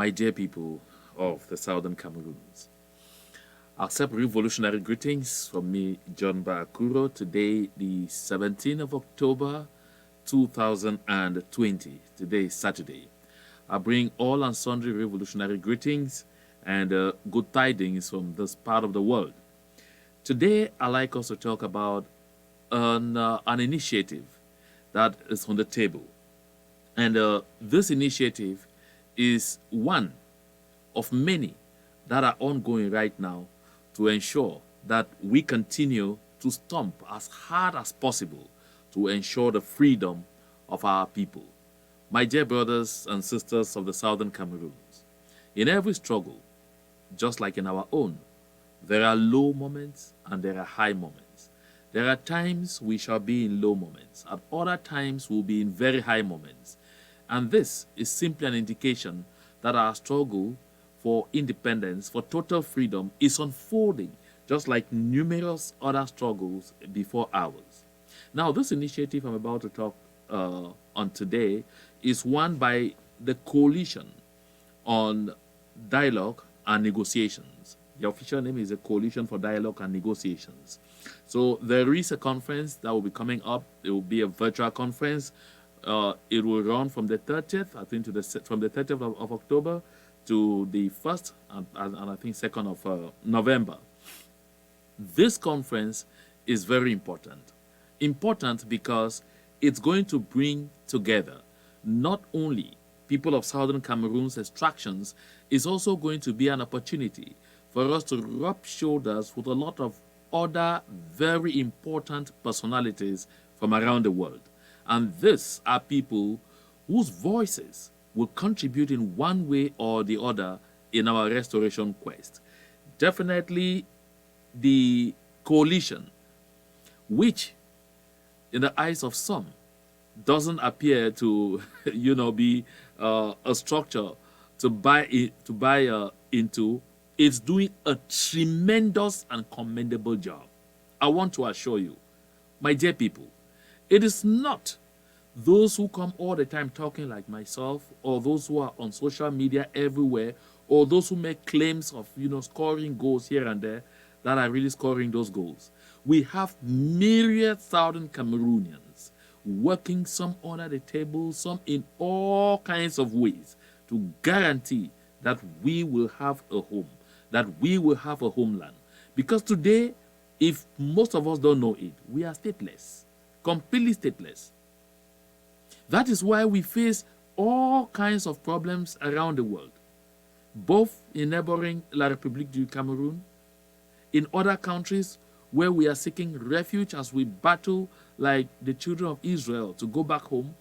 my dear people of the Southern Cameroons. Accept revolutionary greetings from me, John Barakuro. Today, the 17th of October, 2020. Today is Saturday. I bring all and sundry revolutionary greetings and good tidings from this part of the world. Today, I'd like us to talk about an initiative that is on the table. And this initiative is one of many that are ongoing right now to ensure that we continue to stomp as hard as possible to ensure the freedom of our people. My dear brothers and sisters of the Southern Cameroons, in every struggle, just like in our own, there are low moments and there are high moments. There are times we shall be in low moments, at other times we'll be in very high moments. And this is simply an indication that our struggle for independence, for total freedom, is unfolding, just like numerous other struggles before ours. Now, this initiative I'm about to talk on today is one by the Coalition on Dialogue and Negotiations. The official name is the Coalition for Dialogue and Negotiations. So there is a conference that will be coming up. It will be a virtual conference. It will run from the 30th, I think, from the 30th of October to the 1st and I think 2nd of November. This conference is very important. Important because it's going to bring together not only people of Southern Cameroon's extractions, it's also going to be an opportunity for us to rub shoulders with a lot of other very important personalities from around the world. And these are people whose voices will contribute in one way or the other in our restoration quest. Definitely the coalition, which in the eyes of some doesn't appear to be a structure to buy into, is doing a tremendous and commendable job. I want to assure you, my dear people, it is not those who come all the time talking like myself, or those who are on social media everywhere, or those who make claims of scoring goals here and there, that are really scoring those goals. We have myriad Southern Cameroonians working, some under the table, some in all kinds of ways, to guarantee that we will have a home, that we will have a homeland. Because today, if most of us don't know it, we are stateless, completely stateless. That is why we face all kinds of problems around the world, both in neighboring La République du Cameroon, in other countries where we are seeking refuge as we battle like the children of Israel to go back home,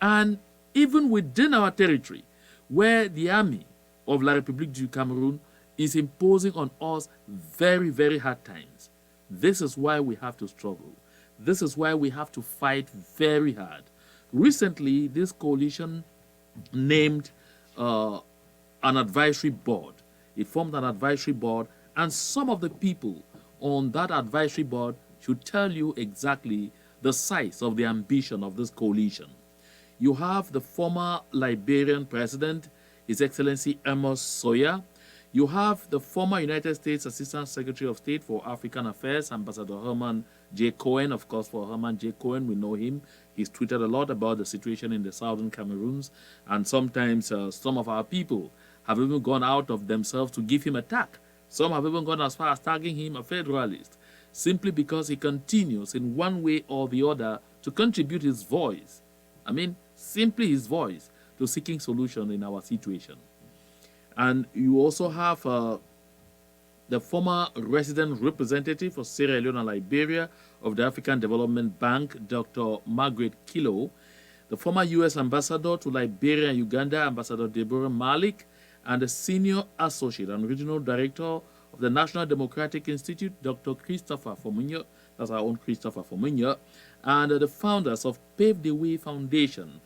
and even within our territory, where the army of La République du Cameroon is imposing on us very, very hard times. This is why we have to struggle. This is why we have to fight very hard. Recently, this coalition named an advisory board. It formed an advisory board, and some of the people on that advisory board should tell you exactly the size of the ambition of this coalition. You have the former Liberian president, His Excellency Amos Sawyer. You have the former United States Assistant Secretary of State for African Affairs, Ambassador Herman J. Cohen. Of course, for Herman J. Cohen, we know him. He's tweeted a lot about the situation in the Southern Cameroons, and sometimes some of our people have even gone out of themselves to give him a tag. Some have even gone as far as tagging him a federalist, simply because he continues in one way or the other to contribute his voice. I mean, simply his voice to seeking solution in our situation. And you also have the former resident representative for Sierra Leone and Liberia of the African Development Bank, Dr. Margaret Kilo, the former U.S. ambassador to Liberia and Uganda, Ambassador Deborah Malik, and the senior associate and regional director of the National Democratic Institute, Dr. Christopher Fomunyo, that's our own Christopher Fomunyo, and the founders of Pave the Way Foundation,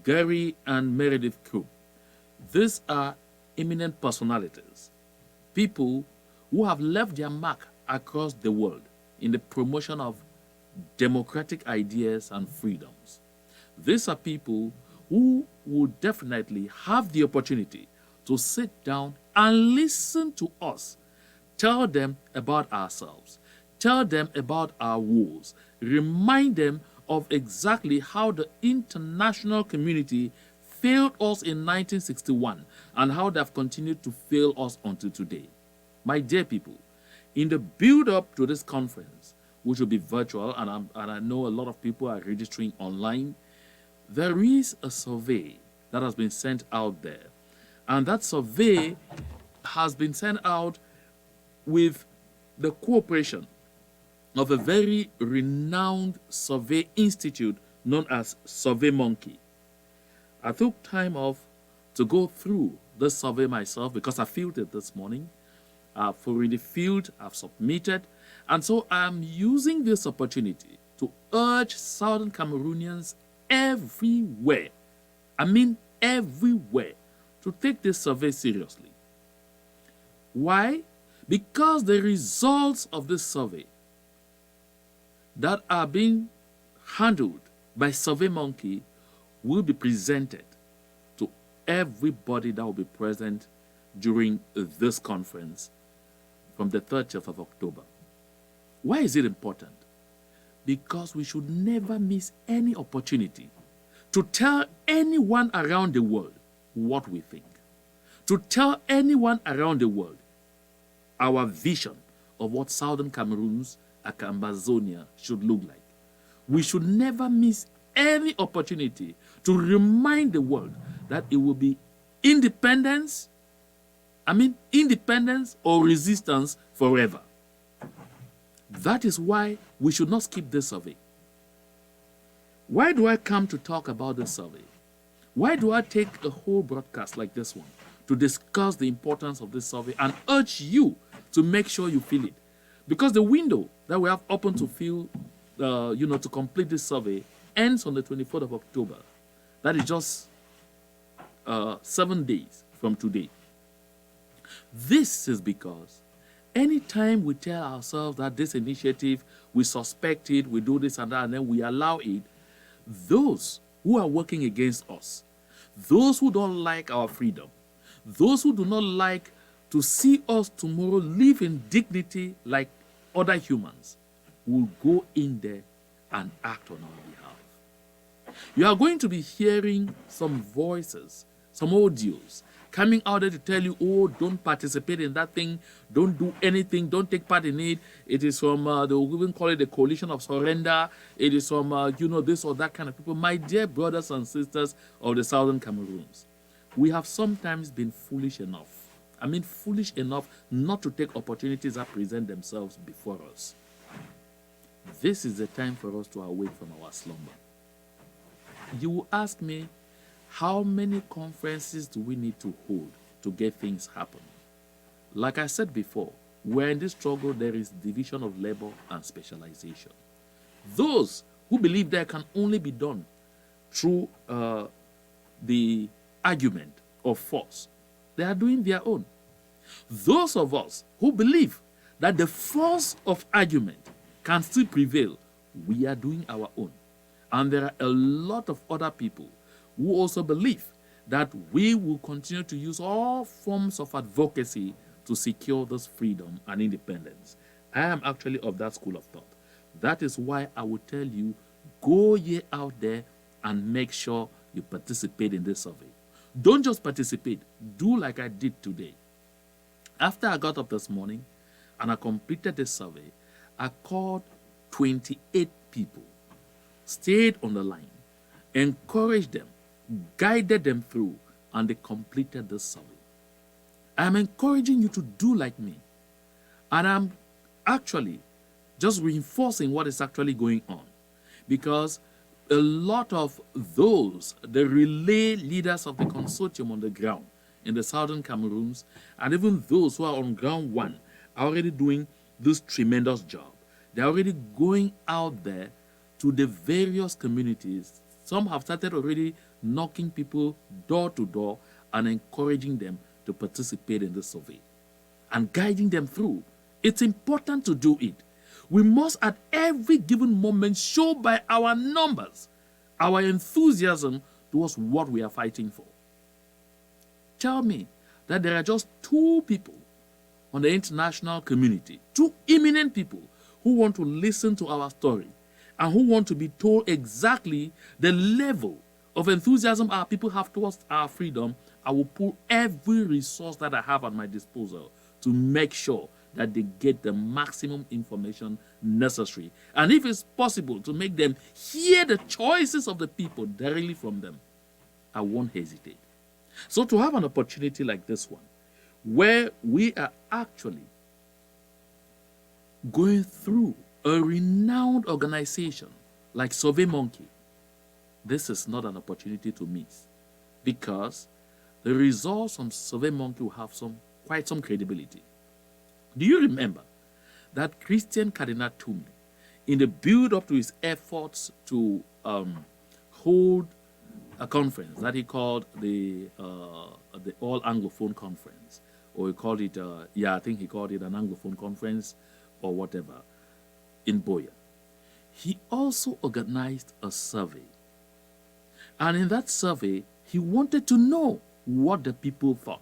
Gary and Meredith Krupp. These are eminent personalities, people who have left their mark across the world in the promotion of democratic ideas and freedoms. These are people who will definitely have the opportunity to sit down and listen to us. Tell them about ourselves. Tell them about our woes. Remind them of exactly how the international community failed us in 1961 and how they have continued to fail us until today. My dear people, in the build-up to this conference, which will be virtual, and I know a lot of people are registering online, there is a survey that has been sent out there. And that survey has been sent out with the cooperation of a very renowned survey institute known as SurveyMonkey. I took time off to go through the survey myself because I filled it this morning. I've already filled, I've submitted, and so I'm using this opportunity to urge Southern Cameroonians everywhere, I mean everywhere, to take this survey seriously. Why? Because the results of this survey that are being handled by SurveyMonkey will be presented to everybody that will be present during this conference from the 30th of October. Why is it important? Because we should never miss any opportunity to tell anyone around the world what we think, to tell anyone around the world our vision of what Southern Cameroon's Akambazonia should look like. We should never miss any opportunity to remind the world that it will be independence or resistance forever. That is why we should not skip this survey. Why do I come to talk about this survey? Why do I take a whole broadcast like this one to discuss the importance of this survey and urge you to make sure you fill it? Because the window that we have open to fill, to complete this survey ends on the 24th of October. That is just 7 days from today. This is because anytime we tell ourselves that this initiative, we suspect it, we do this and that, and then we allow it, those who are working against us, those who don't like our freedom, those who do not like to see us tomorrow live in dignity like other humans, will go in there and act on our behalf. You are going to be hearing some voices, some audios coming out there to tell you, oh, don't participate in that thing, don't do anything, don't take part in it. It is from, they will even call it the coalition of surrender. It is from, this or that kind of people. My dear brothers and sisters of the Southern Cameroons, we have sometimes been foolish enough not to take opportunities that present themselves before us. This is the time for us to awake from our slumber. You will ask me, how many conferences do we need to hold to get things happen? Like I said before, where in this struggle there is division of labor and specialization. Those who believe that can only be done through the argument of force, they are doing their own. Those of us who believe that the force of argument can still prevail, we are doing our own. And there are a lot of other people who also believe that we will continue to use all forms of advocacy to secure this freedom and independence. I am actually of that school of thought. That is why I will tell you, go ye out there and make sure you participate in this survey. Don't just participate, do like I did today. After I got up this morning and I completed this survey, I called 28 people, stayed on the line, encouraged them, guided them through, and they completed this survey. I am encouraging you to do like me. And I'm actually just reinforcing what is actually going on. Because a lot of those, the relay leaders of the consortium on the ground in the Southern Cameroons, and even those who are on ground one, are already doing this tremendous job. They're already going out there to the various communities. Some have started already knocking people door to door and encouraging them to participate in the survey and guiding them through. It's important to do it. We must at every given moment show by our numbers, our enthusiasm towards what we are fighting for. Tell me that there are just two people on the international community, two eminent people who want to listen to our story and who want to be told exactly the level of enthusiasm our people have towards our freedom. I will pull every resource that I have at my disposal to make sure that they get the maximum information necessary. And if it's possible to make them hear the choices of the people directly from them, I won't hesitate. So to have an opportunity like this one, where we are actually going through a renowned organization like SurveyMonkey, this is not an opportunity to miss, because the results from SurveyMonkey will have quite some credibility. Do you remember that Christian Cardinal Tumne, in the build-up to his efforts to hold a conference that he called the All Anglophone Conference, or he called it, I think he called it an Anglophone Conference or whatever, in Boya, he also organized a survey. And in that survey, he wanted to know what the people thought.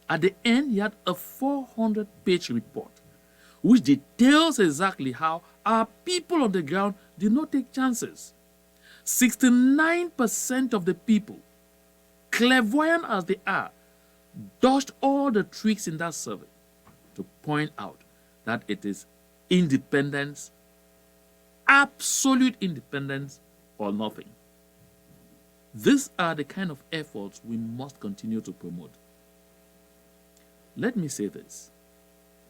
At the end, he had a 400-page report which details exactly how our people on the ground did not take chances. 69% of the people, clairvoyant as they are, dodged all the tricks in that survey to point out that it is independence, absolute independence, or nothing. These are the kind of efforts we must continue to promote. Let me say this.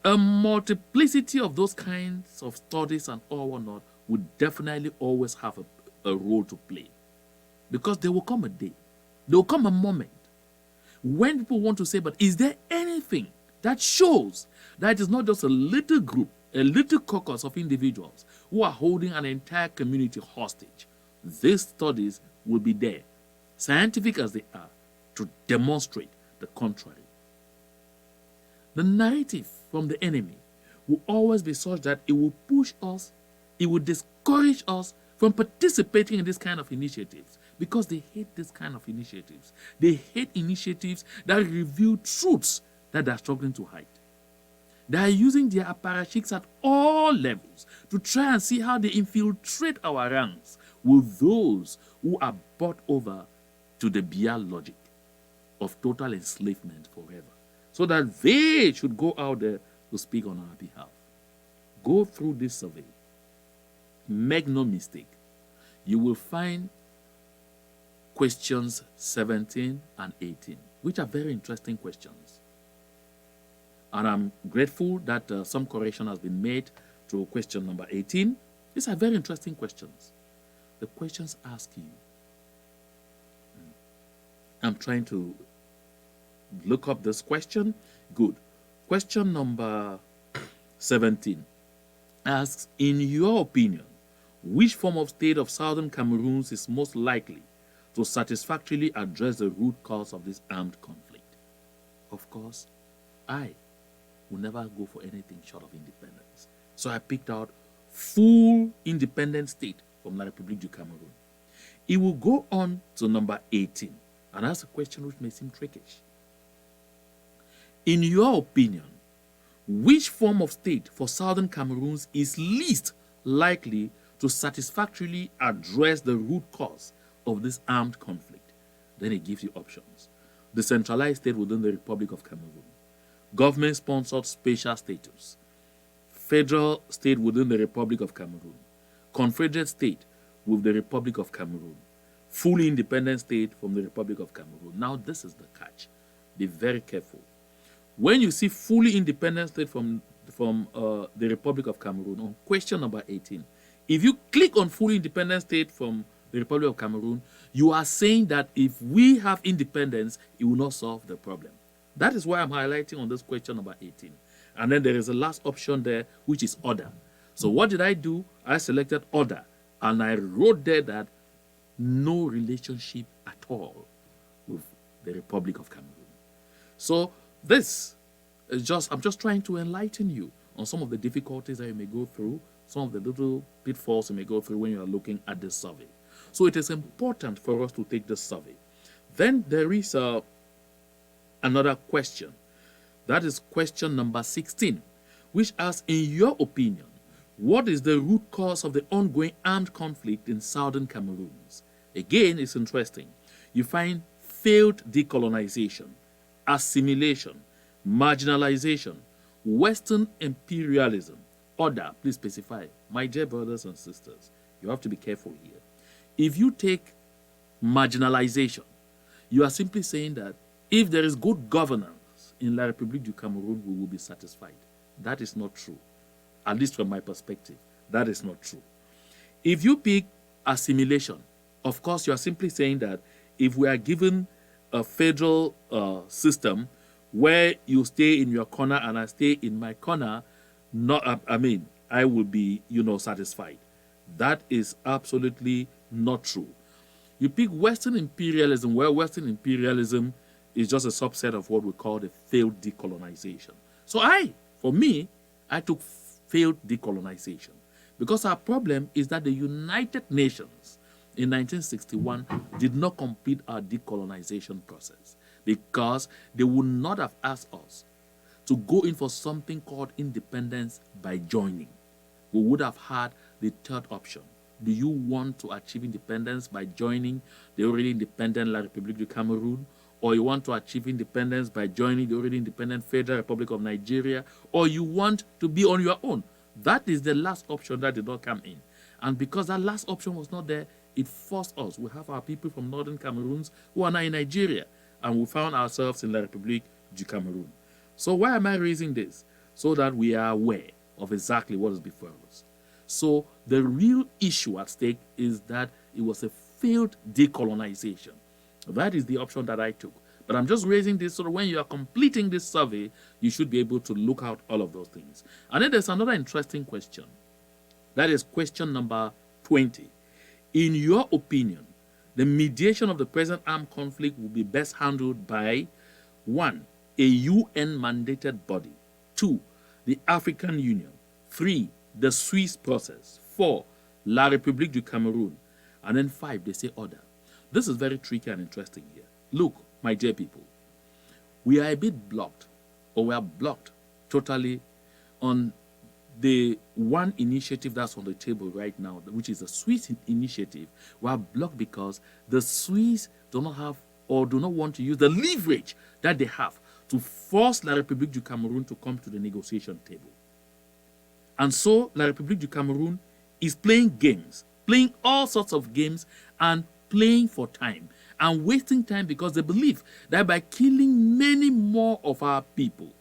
A multiplicity of those kinds of studies and all whatnot would definitely always have a role to play. Because there will come a day, there will come a moment when people want to say, but is there anything that shows that it is not just a little group, a little caucus of individuals who are holding an entire community hostage? These studies will be there, scientific as they are, to demonstrate the contrary. The narrative from the enemy will always be such that it will push us, it will discourage us from participating in this kind of initiatives, because they hate this kind of initiatives. They hate initiatives that reveal truths that they are struggling to hide. They are using their apparatchiks at all levels to try and see how they infiltrate our ranks with those who are bought over to the Bial logic of total enslavement forever, so that they should go out there to speak on our behalf. Go through this survey. Make no mistake. You will find questions 17 and 18, which are very interesting questions. And I'm grateful that some correction has been made to question number 18. These are very interesting questions. The questions ask you. I'm trying to look up this question. Good. Question number 17 asks, in your opinion, which form of state of southern Cameroon is most likely to satisfactorily address the root cause of this armed conflict? Of course, I will never go for anything short of independence. So I picked out full independent state from La République du Cameroun. It will go on to number 18, and that's a question which may seem trickish. In your opinion, which form of state for southern Cameroon is least likely to satisfactorily address the root cause of this armed conflict? Then it gives you options. The centralized state within the Republic of Cameroon, government-sponsored spatial status, federal state within the Republic of Cameroon, confederate state with the Republic of Cameroon, fully independent state from the Republic of Cameroon. Now, this is the catch. Be very careful. When you see fully independent state from the Republic of Cameroon on question number 18, if you click on fully independent state from the Republic of Cameroon, you are saying that if we have independence, it will not solve the problem. That is why I'm highlighting on this question number 18. And then there is a last option there, which is order. So what did I do? I selected order, and I wrote there that no relationship at all with the Republic of Cameroon. So this is I'm just trying to enlighten you on some of the difficulties that you may go through, some of the little pitfalls you may go through when you are looking at this survey. So it is important for us to take this survey. Then there is another question. That is question number 16, which asks, in your opinion, what is the root cause of the ongoing armed conflict in southern Cameroon? Again, it's interesting. You find failed decolonization, assimilation, marginalization, Western imperialism, order. Please specify. My dear brothers and sisters, you have to be careful here. If you take marginalization, you are simply saying that if there is good governance in La République du Cameroun, we will be satisfied. That is not true. At least from my perspective, that is not true. If you pick assimilation, of course, you are simply saying that if we are given a federal system where you stay in your corner and I stay in my corner, I will be, satisfied. That is absolutely not true. You pick Western imperialism, where Western imperialism is just a subset of what we call the failed decolonization. So for me, I took failed decolonization because our problem is that the United Nations in 1961 did not complete our decolonization process because they would not have asked us to go in for something called independence by joining. We would have had the third option. Do you want to achieve independence by joining the already independent La République du Cameroun? Or you want to achieve independence by joining the already independent Federal Republic of Nigeria? Or you want to be on your own? That is the last option that did not come in. And because that last option was not there, it forced us. We have our people from northern Cameroons who are now in Nigeria. And we found ourselves in La République du Cameroun. So why am I raising this? So that we are aware of exactly what is before us. So the real issue at stake is that it was a failed decolonization. That is the option that I took. But I'm just raising this so that when you are completing this survey, you should be able to look out all of those things. And then there's another interesting question. That is question number 20. In your opinion, the mediation of the present armed conflict will be best handled by 1. A UN-mandated body. 2. The African Union. 3. The Swiss process. 4. La République du Cameroun. And then 5, they say order. This is very tricky and interesting here. Look, my dear people, we are a bit blocked, or we are blocked totally on the one initiative that's on the table right now, which is the Swiss initiative. We are blocked because the Swiss do not have or do not want to use the leverage that they have to force La République du Cameroun to come to the negotiation table. And so La République du Cameroun is playing games, playing all sorts of games and playing for time and wasting time because they believe that by killing many more of our people,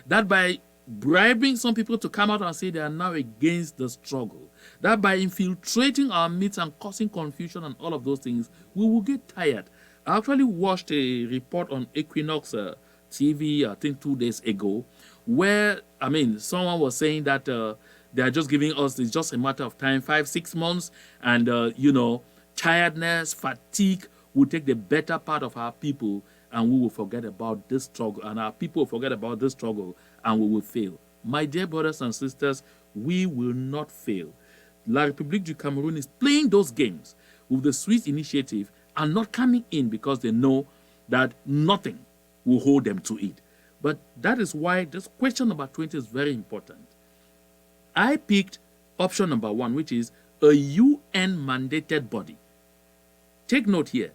that by bribing some people to come out and say they are now against the struggle, that by infiltrating our midst and causing confusion and all of those things, we will get tired. I actually watched a report on Equinox TV, I think 2 days ago, where, someone was saying that they are just giving us, it's just a matter of time, 5-6 months, and, tiredness, fatigue will take the better part of our people, and we will forget about this struggle, and our people will forget about this struggle, and we will fail. My dear brothers and sisters, we will not fail. La République du Cameroun is playing those games with the Swiss initiative and not coming in because they know that nothing will hold them to it. But that is why this question number 20 is very important. I picked option number 1, which is a UN-mandated body. Take note here.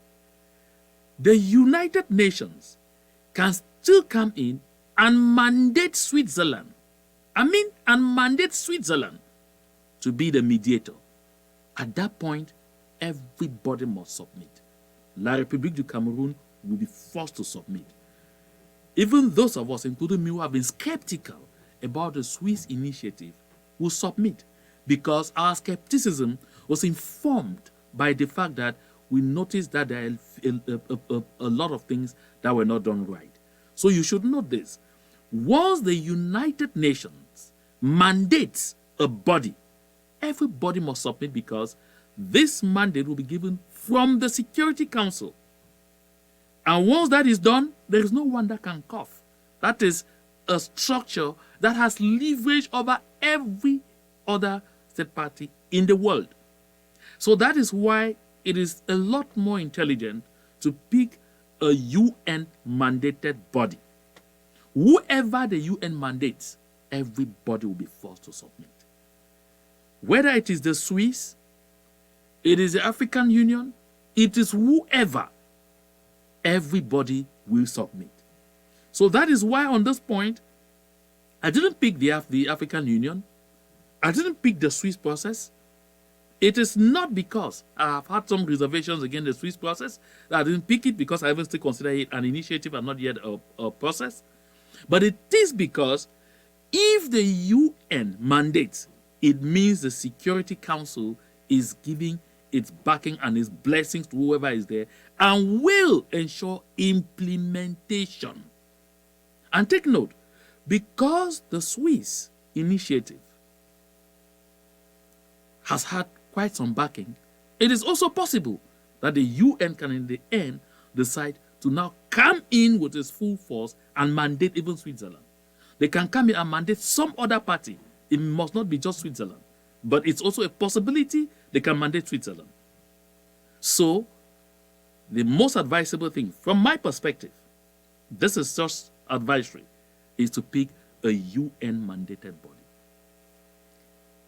The United Nations can still come in and mandate Switzerland. Mandate Switzerland to be the mediator. At that point, everybody must submit. La République du Cameroun will be forced to submit. Even those of us, including me, who have been skeptical about the Swiss initiative, will submit because our skepticism was informed by the fact that we noticed that there are a lot of things that were not done right. So you should note this. Once the United Nations mandates a body, everybody must submit because this mandate will be given from the Security Council. And once that is done, there is no one that can cough. That is a structure that has leverage over every other state party in the world. So that is why it is a lot more intelligent to pick a UN mandated body. Whoever the UN mandates, everybody will be forced to submit. Whether it is the Swiss, it is the African Union, it is whoever, everybody will submit. So that is why on this point, I didn't pick the African Union. I didn't pick the Swiss process. It is not because I have had some reservations against the Swiss process that I didn't pick it, because I even still consider it an initiative and not yet a process. But it is because if the UN mandates, it means the Security Council is giving its backing and its blessings to whoever is there and will ensure implementation. And take note, because the Swiss initiative has had quite some backing, it is also possible that the UN can in the end decide to now come in with its full force and mandate even Switzerland. They can come in and mandate some other party. It must not be just Switzerland, but it's also a possibility they can mandate Switzerland. So, the most advisable thing, from my perspective, this is just advisory, is to pick a UN mandated body.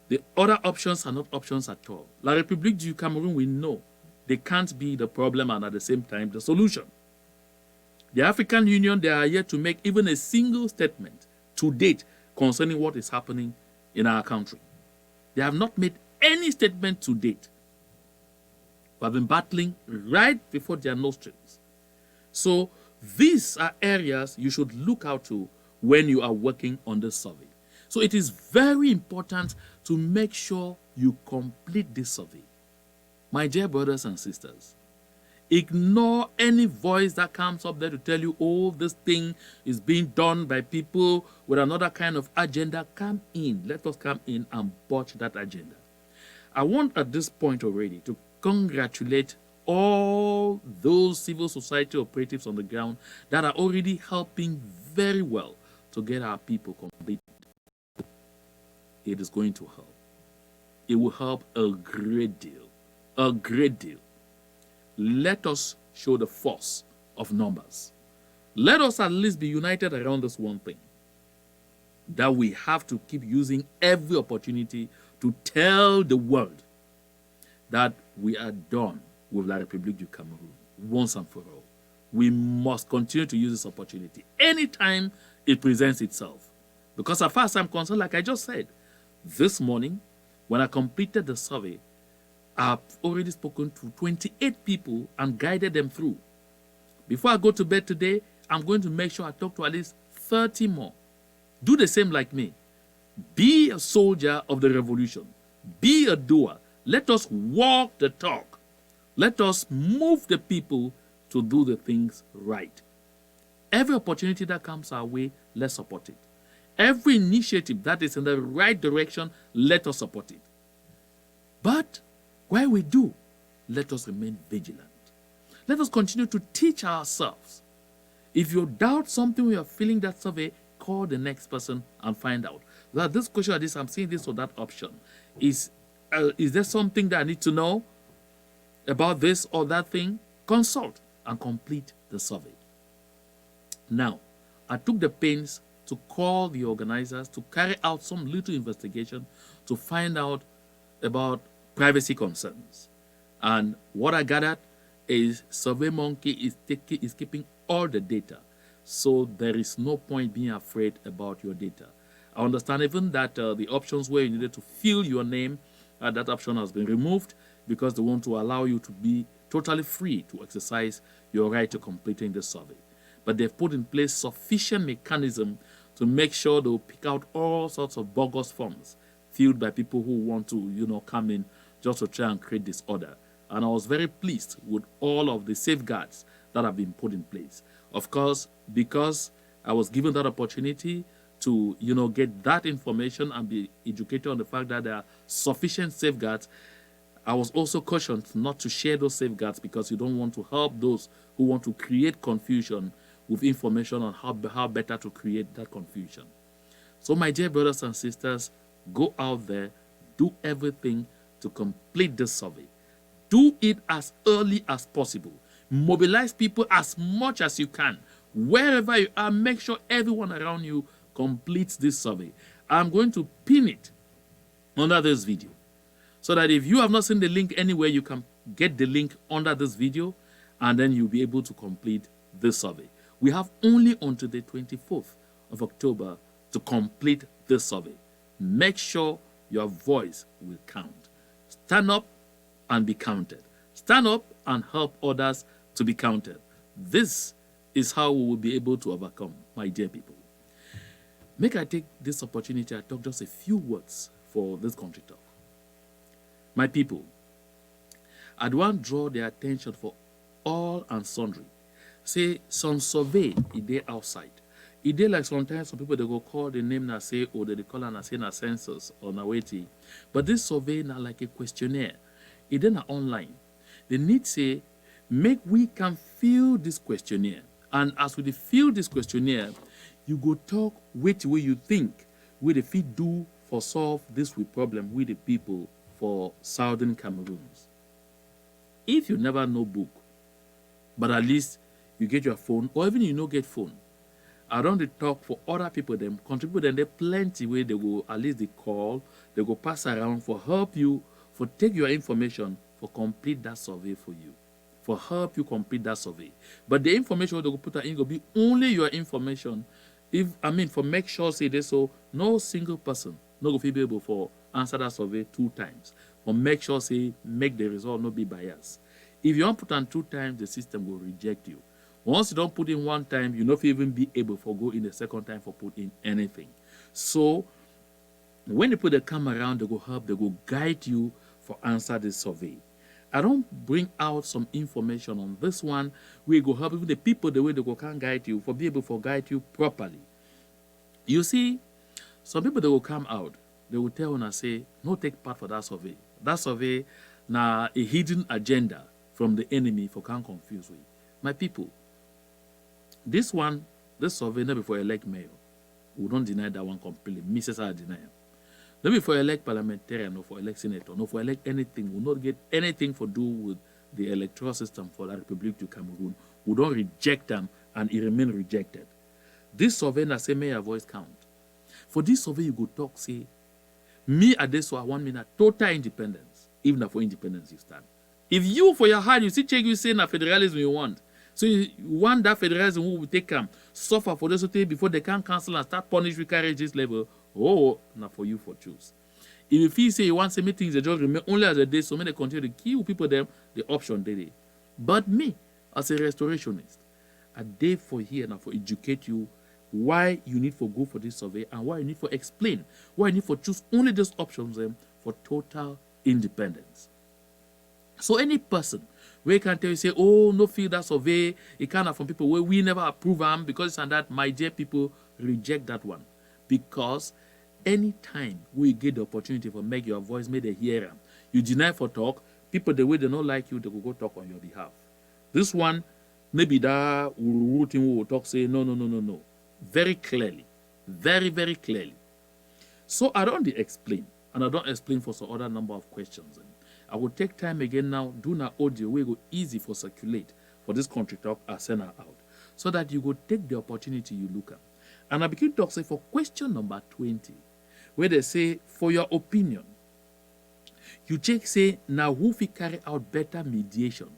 The other options are not options at all. La République du Cameroon, we know they can't be the problem and at the same time the solution. The African Union, they are yet to make even a single statement to date concerning what is happening in our country. They have not made any statement to date. We have been battling right before their nostrils. So these are areas you should look out to when you are working on the survey. So it is very important to make sure you complete this survey. My dear brothers and sisters, ignore any voice that comes up there to tell you, oh, this thing is being done by people with another kind of agenda. Come in. Let us come in and botch that agenda. I want at this point already to congratulate all those civil society operatives on the ground that are already helping very well to get our people complete. It is going to help. It will help a great deal. A great deal. Let us show the force of numbers. Let us at least be united around this one thing, that we have to keep using every opportunity to tell the world that we are done with La République du Cameroun once and for all. We must continue to use this opportunity anytime it presents itself. Because as far as I'm concerned, like I just said, this morning, when I completed the survey, I've already spoken to 28 people and guided them through. Before I go to bed today, I'm going to make sure I talk to at least 30 more. Do the same like me. Be a soldier of the revolution. Be a doer. Let us walk the talk. Let us move the people to do the things right. Every opportunity that comes our way, let's support it. Every initiative that is in the right direction, let us support it. But while we do, let us remain vigilant. Let us continue to teach ourselves. If you doubt something, we are filling that survey, call the next person and find out. That this question or this, I'm seeing this or that option. Is there something that I need to know about this or that thing? Consult and complete the survey. Now, I took the pains to call the organizers to carry out some little investigation to find out about privacy concerns. And what I gathered is SurveyMonkey is keeping all the data. So there is no point being afraid about your data. I understand even that the options where you needed to fill your name, that option has been removed because they want to allow you to be totally free to exercise your right to completing the survey. But they've put in place sufficient mechanism to make sure they'll pick out all sorts of bogus forms filled by people who want to, come in just to try and create disorder. And I was very pleased with all of the safeguards that have been put in place. Of course, because I was given that opportunity to, get that information and be educated on the fact that there are sufficient safeguards, I was also cautioned not to share those safeguards because you don't want to help those who want to create confusion with information on how better to create that confusion. So my dear brothers and sisters, go out there, do everything to complete this survey. Do it as early as possible. Mobilize people as much as you can. Wherever you are, make sure everyone around you completes this survey. I'm going to pin it under this video so that if you have not seen the link anywhere, you can get the link under this video and then you'll be able to complete this survey. We have only until the 24th of October to complete this survey. Make sure your voice will count. Stand up and be counted. Stand up and help others to be counted. This is how we will be able to overcome, my dear people. Make I take this opportunity to talk just a few words for this country talk. My people, I want to draw their attention for all and sundry. Say some survey a day outside. A day like sometimes some people they go call the name and say, oh, they call and say na census or na waiting. But this survey now like a questionnaire. It then online. They need say, make we can fill this questionnaire. And as we fill this questionnaire, you go talk which way you think we the fit do for solve this with problem with the people for Southern Cameroons. If you never know book, but at least you get your phone, or even you no get phone, I don't talk for other people, them contribute, then they plenty way they go at least they call, they go pass around for help you, for take your information, for complete that survey for you, for help you complete that survey. But the information they go put in will be only your information. For make sure say this, so no single person no go be able for answer that survey 2 times. For make sure say make the result not be biased. If you don't put on 2 times, the system will reject you. Once you don't put in 1 time, you not even be able for go in the second time for put in anything. So when they put the camera around, they go help, they go guide you for answer this survey. I don't bring out some information on this one. We go help even the people the way they go can guide you for be able to guide you properly. You see, some people they will come out, they will tell and say, no take part for that survey. That survey na a hidden agenda from the enemy for can confuse we. My people, this survey not before elect mayor. We don't deny that one completely. Mrs. I deny. Not before elect parliamentarian, or for elect senator, no for elect anything. We not get anything for do with the electoral system for the Republic to Cameroon. We don't reject them and it remain rejected. This survey na say mayor voice count. For this survey you go talk say, me at this one I want me na total independence. Even if for independence you stand. If you for your heart you see check you say na federalism you want. So you want that federalism who will take them, suffer for those who before they can cancel and start punish we carry this level. Oh, not for you for choose. If you feel say you want some things, they just remain only as a day, so many continue to kill people them the option they. But me, as a restorationist, I day for here now for educate you why you need for go for this survey and why you need for explain why you need for choose only those options for total independence. So any person where can tell you say, oh, no feel that survey, it kind of from people where we never approve them because and that, my dear people, reject that one. Because anytime we get the opportunity for make your voice made a hearer, you deny for talk, people the way they don't like you, they will go talk on your behalf. This one, maybe that routine will talk, say, no. Very clearly. Very, very clearly. So I don't explain, and I don't explain for some other number of questions. I will take time again now, do na audio, we go easy for circulate for this country talk, I send her out. So that you go take the opportunity you look at. And I begin to say for question number 20, where they say, for your opinion, you check say, now who fi carry out better mediation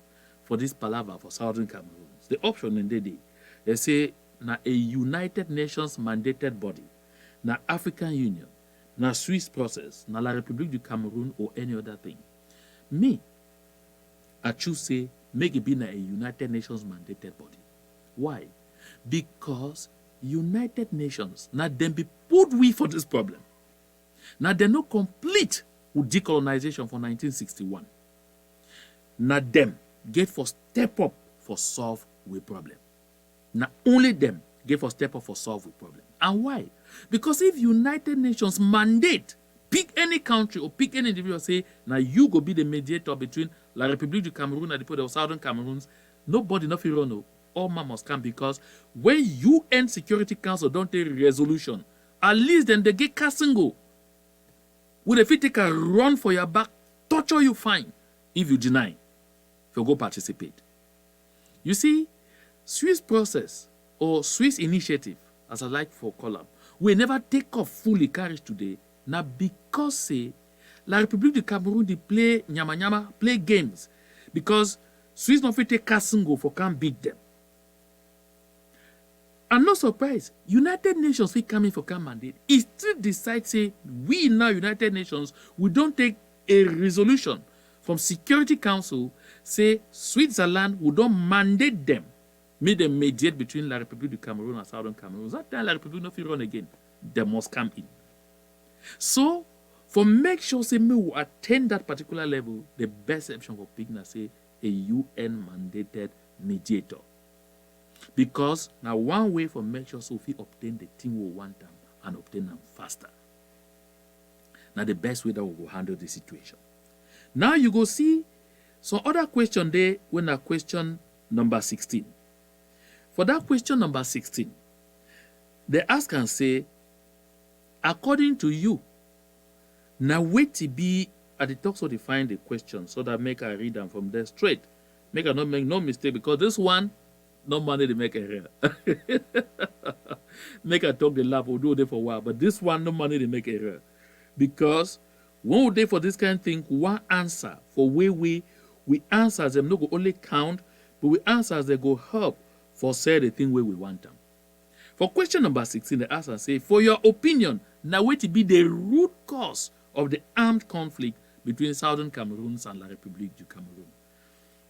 for this palaver for Southern Cameroons? The option in the day, they say, now a United Nations mandated body, now African Union, now Swiss process, now La République du Cameroon or any other thing. Me, I choose say, make it be a United Nations mandated body. Why? Because United Nations, now them be put we for this problem. Now they're not complete with decolonization for 1961. Now them get for step up for solve with problem. Now only them get for step up for solve with problem. And why? Because if United Nations mandate pick any country or pick any individual, say, now you go be the mediator between La République du Cameroon and the people of Southern Cameroons, nobody nothing run no. All man must come because when UN Security Council don't take resolution, at least then they get Kasingo. Would if you take a run for your back, torture you fine if you deny, if you go participate. You see, Swiss process or Swiss initiative, as I like for call them, we never take off fully carriage today. Now because say La République du Cameroun they play nyama nyama, play games. Because Swiss not fit take Kasungo for can't beat them. I'm not surprised. United Nations will come in for can mandate. It still decide say we now United Nations we don't take a resolution from Security Council say Switzerland we don't mandate them, make them mediate between La République du Cameroun and Southern Cameroon. That time La République no fit run again. They must come in. So for make sure say me will attend that particular level, the best option for picking say a UN mandated mediator. Because now one way for make sure so we obtain the thing we want them and obtain them faster. Now the best way that we will handle the situation. Now you go see some other question there when a question number 16. For that question number 16, they ask and say, according to you, now wait to be at the talk so define the question so that make I read them from there straight. Make I not make no mistake because this one, no money to make error. Make I talk the lab, we'll do it for a while. But this one, no money to make error. Because when we do for this kind of thing, one answer for where we answer them, no go only count, but we answer as they go help for say the thing where we want them. For question number 16, they ask and say, for your opinion, now wait to be the root cause of the armed conflict between Southern Cameroon and La République du Cameroun.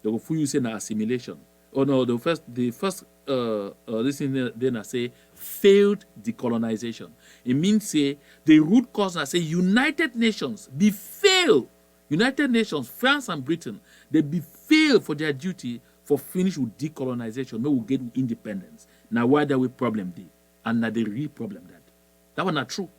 They go for you say na assimilation. Oh no, the first this thing then I say failed decolonization. It means say the root cause I say United Nations be fail. United Nations, France and Britain, they be fail for their duty for finish with decolonization. No, we get independence. Now why that we problem dey? And now the real problem that one not true.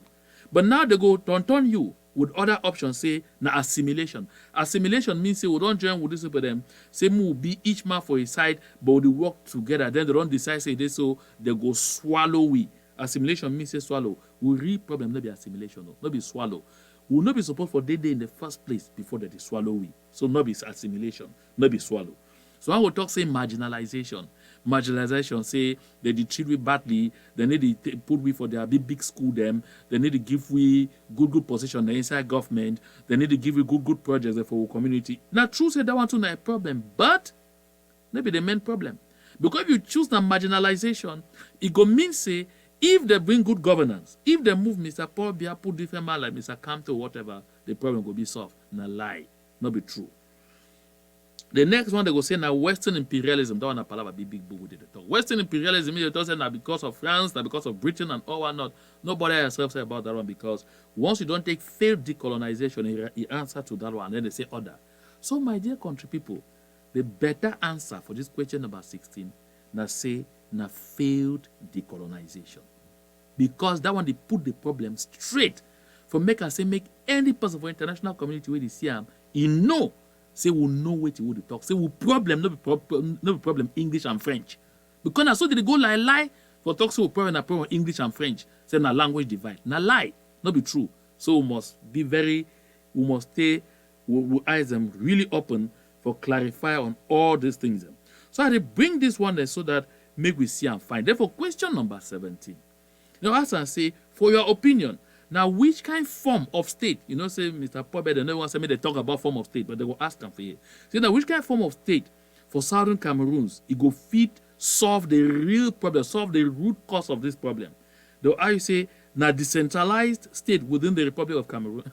But now they go turn you with other options say na assimilation. Assimilation means say we don't join with this people them. Say we be each man for his side, but we work together. Then they don't decide say this so they go swallow we. Assimilation means say swallow. We real problem not be assimilation, no, not be swallow. We will not be supposed for they in the first place before they swallow we. So not be assimilation, not be swallow. So I will talk say marginalization. Marginalization say they treat we badly, they need to put we for their big school them, they need to give we good position inside government, they need to give we good projects for our community. Now true say that one too not a problem, but maybe the main problem. Because if you choose the marginalization, it go mean say if they bring good governance, if they move Mr. Paul Biya put different man like Mr. Kamto or whatever, the problem will be solved. Not lie, not be true. The next one they go say now Western imperialism. That one a palava big book with the talk. Western imperialism is say now because of France, now because of Britain and all whatnot. Nobody else say about that one because once you don't take failed decolonization, he answer to that one, and then they say other. So my dear country people, the better answer for this question number 16 now say now failed decolonization. Because that one they put the problem straight for make us say make any person of international community where they see him, he know. Say we know what you would talk. Say we problem, no be problem English and French. Because now so did they go lie for talk so we problem English and French. Say na language divide. Na lie, not be true. So we must stay, we eyes them really open for clarify on all these things. So I bring this one there so that make we see and find. Therefore, question number 17. Now ask and say, for your opinion, now, which kind of form of state, you know, say Mr. Pobe, they never want to say me they talk about form of state, but they will ask them for you. Say now, which kind of form of state for Southern Cameroons, it go fit solve the real problem, solve the root cause of this problem. Though I say, now decentralized state within the Republic of Cameroon,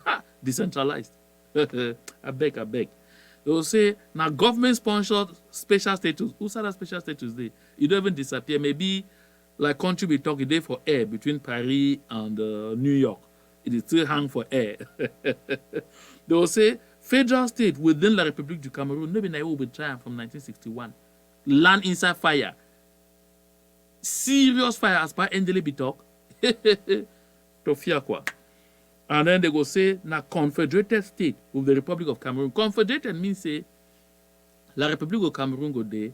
decentralized. I beg. They will say, now government-sponsored special status. Who said that special status there? It don't even disappear. Maybe like country we talk a day for air between Paris and New York. It is still hang for air. They will say federal state within La République du Cameroun. Maybe Naïwo will be trying from 1961. Land inside fire. Serious fire as per Ndele talk. To fear quoi. And then they go say na confederated state with the Republic of Cameroon. Confederated means say La République of Cameroon go there,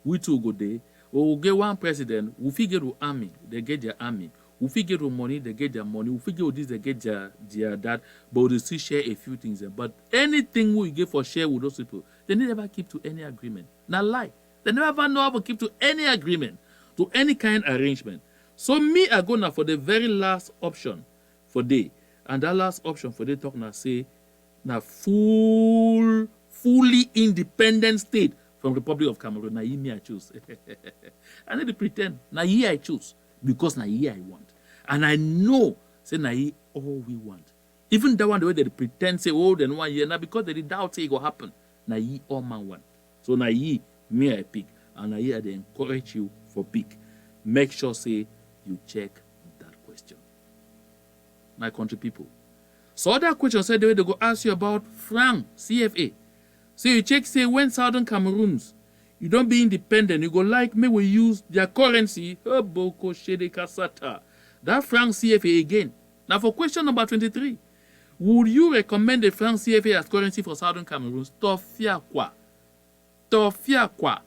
we too go there. We will get one president, we figure the army, they get their army. We fit get our money, they get their money. We fit get this, they get their that. But they still share a few things. But anything we get for share with those people, they never keep to any agreement. Now lie. They never know how to keep to any agreement, to any kind of arrangement. So me, I go now for the very last option for day. And that last option for they talk now say, now fully independent state from Republic of Cameroon. Now me I choose. I need to pretend. Now I choose. Because now I want. And I know, say now all we want. Even that one, the way they pretend, say, oh, then 1 year. Now because they doubt say it will happen. Now all man want. So now me I pick. And now I they encourage you for pick. Make sure, say, you check that question. My country people. So that question said the way they go ask you about franc CFA. So you check, say, when Southern Cameroons, you don't be independent, you go like me, we use their currency, Boko Shede Kasata. That franc CFA again. Now for question number 23. Would you recommend the franc CFA as currency for Southern Cameroons? Tofia kwa. Tofia kwa.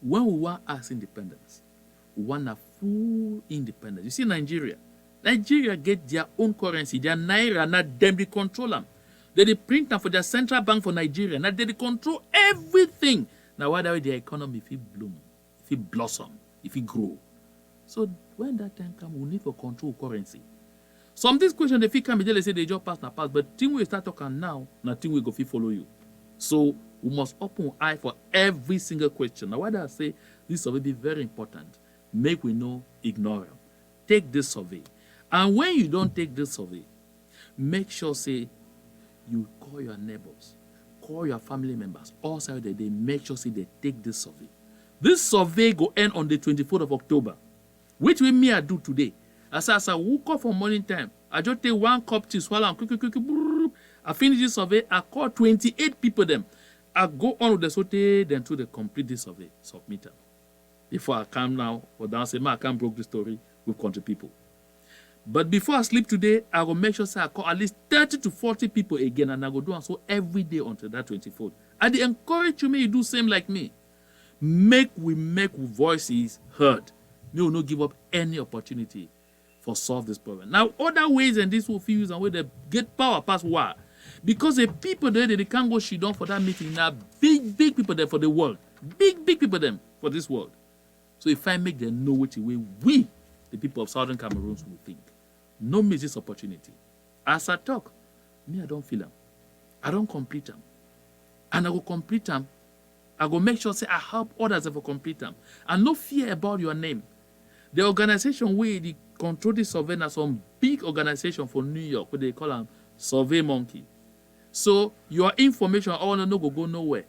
When we want us independence, we want a full independence. You see Nigeria. Nigeria get their own currency, their naira, not them they control them. They print them for their central bank for Nigeria. Now they control everything. Now why their economy if it bloom, if it blossom, if it grow. So when that time comes, we need to control currency. Some of these questions they come, they say they just pass na pass, but thing we start talking now, nothing we go fit follow you. So we must open eye for every single question. Now why do I say this survey be very important? Make we know ignore them. Take this survey. And when you don't take this survey, make sure say you call your neighbors, call your family members, also that they make sure say they take this survey. This survey go end on the 24th of October, which we me I do today. As I woke up for morning time, I just take 1 cup tea, swallow, and quick, I finish this survey, I call 28 people them. I go on with the survey, then to the complete this survey, submit them. Before I come now, or down say, I can't broke the story with country people. But before I sleep today, I will make sure say I call at least 30 to 40 people again, and I go do and so every day until that 24th. I encourage you, may you do same like me. Make voices heard. May we not give up any opportunity for solve this problem. Now, other ways and this will use and where they get power past war. Because the people there, they can't go shit down for that meeting. Now, big people there for the world. Big people them for this world. So if I make them know which way we, the people of Southern Cameroons, will think. No miss this opportunity. As I talk, me, I don't feel them. I don't complete them. And I will complete them. I will make sure say I help others to complete them. And no fear about your name. The organization where they control this survey is some big organization for New York, where they call them Survey Monkey. So your information all no go nowhere.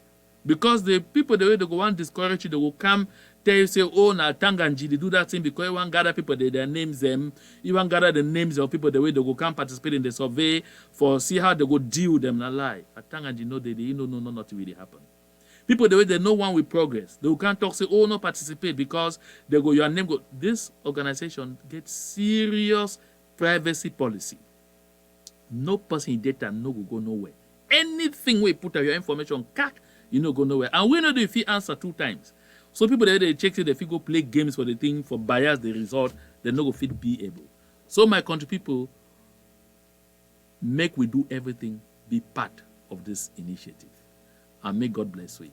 Because the people the way they go want discourage you, they will come tell you say, oh now Tanganji, they do that thing because you want gather people their names them, you want gather the names of people the way they go come participate in the survey for see how they go deal with them. Not lie. At Tanganji know they no nothing really happen. People the way they know one with progress. They can't talk say, oh no participate because they go your name go. This organization gets serious privacy policy. No person in data no go nowhere. Anything we put out your information, you no go nowhere. And we know if you answer 2 times. So people they check it if you go play games for the thing for bias the result, they no go fit be able. So my country people, make we do everything be part of this initiative. And may God bless we.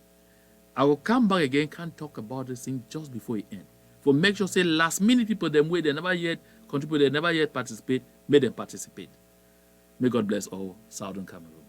I will come back again, can't talk about this thing just before it ends. For make sure say last minute people them way they never yet contribute, they never yet participate, make them participate. May God bless all Southern Cameroon.